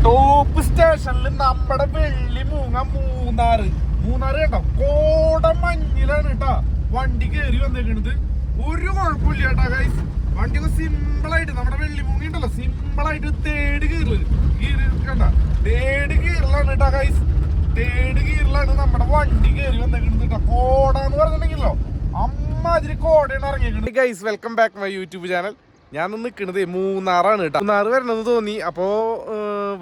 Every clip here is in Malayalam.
ടോപ്പ് സ്റ്റേഷനിൽ നമ്മുടെ വെള്ളിമൂങ്ങ മൂന്നാറ് കേട്ടോ കോടമഞ്ഞിലാണ് കേട്ടോ വണ്ടി കയറി വന്നേക്കണത്. ഒരു കുഴപ്പമില്ല കേട്ടോ ഗൈസ്. വണ്ടിയൊക്കെ സിമ്പിളായിട്ട് നമ്മുടെ വെള്ളിമൂങ്ങ ഉണ്ടല്ലോ സിമ്പിളായിട്ട് തേർഡ് കണ്ട തേർഡ് ഗിയറിലാണ് കേട്ടോ ഗൈസ്. തേർഡ് ഗിയറിലാണ് നമ്മുടെ വണ്ടി കയറി വന്നേക്കണത് കേട്ടോ. കോട എന്ന് പറഞ്ഞിട്ടുണ്ടെങ്കിലോ അമ്മാതിരി കോടയാണ് ഇറങ്ങിയേക്കണത്. Guys welcome back my YouTube channel. ഞാൻ നിൽക്കുന്നത് മൂന്നാറാണ് കേട്ടോ. മൂന്നാറ് വരണമെന്ന് തോന്നി. അപ്പോൾ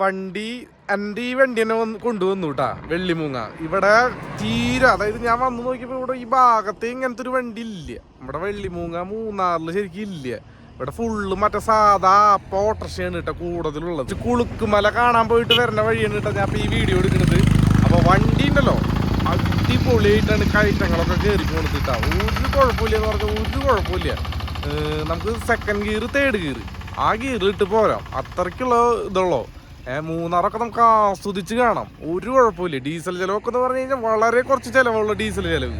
എൻ്റെ ഈ വണ്ടി തന്നെ കൊണ്ടുവന്നു കേട്ടാ വെള്ളിമൂങ്ങ. ഇവിടെ തീരെ അതായത് ഞാൻ വന്നു നോക്കിയപ്പോൾ ഇവിടെ ഈ ഭാഗത്ത് ഇങ്ങനത്തെ ഒരു വണ്ടി ഇല്ല. നമ്മുടെ വെള്ളിമൂങ്ങ മൂന്നാറിൽ ശരിക്കും ഇല്ല. ഇവിടെ ഫുള്ള് മറ്റേ സാധാ ഓട്ടർഷയാണ് കേട്ടോ കൂടുതലുള്ളത്. കുളുക്കുമല കാണാൻ പോയിട്ട് വരുന്ന വഴിയാണ് കേട്ടോ ഞാൻ ഇപ്പോൾ ഈ വീഡിയോ എടുക്കുന്നത്. അപ്പോൾ വണ്ടി ഉണ്ടല്ലോ അടിപൊളിയായിട്ടാണ് കയറ്റങ്ങളൊക്കെ കയറി പോകുന്നത് കേട്ടോ. ഒരു കുഴപ്പമില്ല എന്ന് പറഞ്ഞാൽ ഒരു കുഴപ്പമില്ല. നമുക്ക് സെക്കൻഡ് ഗിയർ തേർഡ് ഗിയർ ആ ഗിയർ ഇട്ട് പോരാം, അത്രയ്ക്കുള്ള ഇതുള്ളൂ. മൂന്നാറൊക്കെ നമുക്ക് ആസ്വദിച്ച് കാണാം, ഒരു കുഴപ്പമില്ല. ഡീസൽ ചിലവൊക്കെ എന്ന് പറഞ്ഞു കഴിഞ്ഞാൽ വളരെ കുറച്ച് ചിലവുള്ള ഡീസൽ ചിലവ്.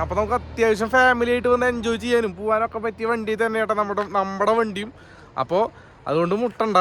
അപ്പോൾ നമുക്ക് അത്യാവശ്യം ഫാമിലി ആയിട്ട് വന്ന് എൻജോയ് ചെയ്യാനും പോകാനൊക്കെ പറ്റിയ വണ്ടി തന്നെ കേട്ടോ നമ്മുടെ വണ്ടിയും. അപ്പോൾ അതുകൊണ്ട് മുട്ടണ്ട.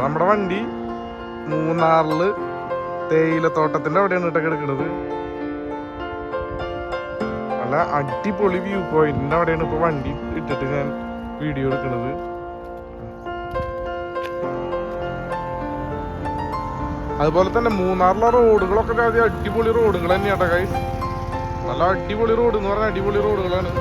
നമ്മുടെ വണ്ടി മൂന്നാറില് തേയിലത്തോട്ടത്തിന്റെ അവിടെയാണ് കേട്ടോ കിടക്കുന്നത്. നല്ല അടിപൊളി വ്യൂ പോയിന്റിന്റെ അവിടെയാണ് ഇപ്പൊ വണ്ടി ഇട്ടിട്ട് ഞാൻ വീഡിയോ എടുക്കുന്നത്. അതുപോലെ തന്നെ മൂന്നാറിലെ റോഡുകളൊക്കെ അടിപൊളി റോഡുകൾ തന്നെയാട്ടോ ഗൈസ്. നല്ല അടിപൊളി റോഡ് എന്ന് പറഞ്ഞാൽ അടിപൊളി റോഡുകളാണ്.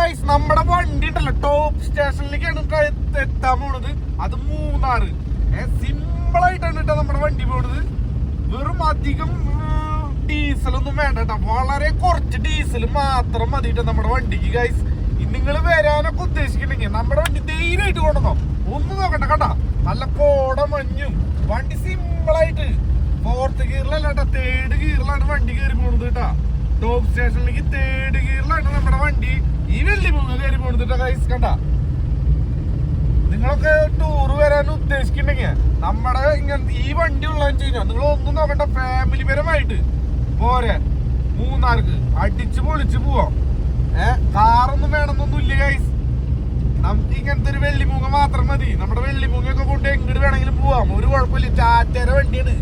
ഗൈസ് നമ്മുടെ വണ്ടി ഉണ്ടല്ലോ ടോപ്പ് സ്റ്റേഷനിലേക്കാണ് എത്താൻ പോണത്. അത് മൂന്നാറ്. സിമ്പിൾ ആയിട്ടാണ് കേട്ടോ നമ്മുടെ വണ്ടി പോണത്. വെറും അധികം ഡീസലൊന്നും വേണ്ട കേട്ടോ. വളരെ കുറച്ച് ഡീസൽ മാത്രം മതിയിട്ട് നമ്മുടെ വണ്ടിക്ക് ഗൈസ്. നിങ്ങൾ വരാനൊക്കെ ഉദ്ദേശിക്കണെങ്കിൽ നമ്മുടെ വണ്ടി ധൈര്യമായിട്ട് കൊണ്ടുവന്നോ. ഒന്നും നോക്കണ്ട കണ്ട, നല്ല കോട മഞ്ഞും. വണ്ടി സിമ്പിൾ ആയിട്ട് 4th ഗിയറിലല്ല കേട്ടോ, 3rd ഗിയറിലാണ് വണ്ടി കയറി പോണത് കേട്ടാ. ടോപ്പ് സ്റ്റേഷനിലേക്ക് 3rd ഗിയറിലാണ് നമ്മുടെ വണ്ടി ഈ വെള്ളിമൂങ്ങ കയറി പോണത് കേട്ടോ ഗൈസ്. കണ്ട, നിങ്ങളൊക്കെ ടൂർ വരാൻ ഉദ്ദേശിക്കുന്നുണ്ടെങ്കിൽ നമ്മുടെ ഇങ്ങനത്തെ ഈ വണ്ടി ഉള്ളതെന്ന് കഴിഞ്ഞാൽ നിങ്ങൾ ഒന്നും നോക്കണ്ട, ഫാമിലി പരമായിട്ട് പോരെ മൂന്നാർക്ക് അടിച്ച് പൊളിച്ച് പോവാം. കാറൊന്നും വേണമെന്നൊന്നും ഇല്ല ഗൈസ്. നമുക്ക് ഇങ്ങനത്തെ ഒരു വെള്ളിമൂങ്ങ മാത്രം മതി. നമ്മുടെ വെള്ളിമൂങ്ങയൊക്കെ കൊണ്ട് എങ്ങോട്ട് വേണമെങ്കിലും പോവാം, ഒരു കുഴപ്പമില്ല. ടാറ്റയുടെ വണ്ടിയാണ്.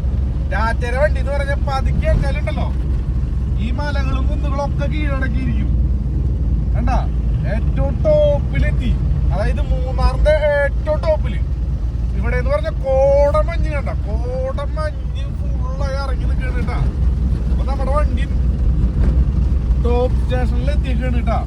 ടാറ്റയുടെ വണ്ടി എന്ന് പറഞ്ഞാൽ പതുക്കെ വെച്ചാലുണ്ടല്ലോ ഈ മലകളും കുന്നുകളും ഒക്കെ കീഴടക്കിയിരിക്കും. കണ്ട, ഏറ്റവും ടോപ്പിലെത്തി. അതായത് മൂന്നാറിന്റെ ഏറ്റവും ടോപ്പില്. ഇവിടെ എന്ന് പറഞ്ഞ കോടമഞ്ഞ് കണ്ട, കോടമഞ്ഞ് ഫുള്ളായി ഇറങ്ങി നിൽക്കുകയാണ് കേട്ടാ. അപ്പൊ നമ്മുടെ വണ്ടി ടോപ്പ് സ്റ്റേഷനിൽ എത്തിക്കുകയാണ് കേട്ടാ.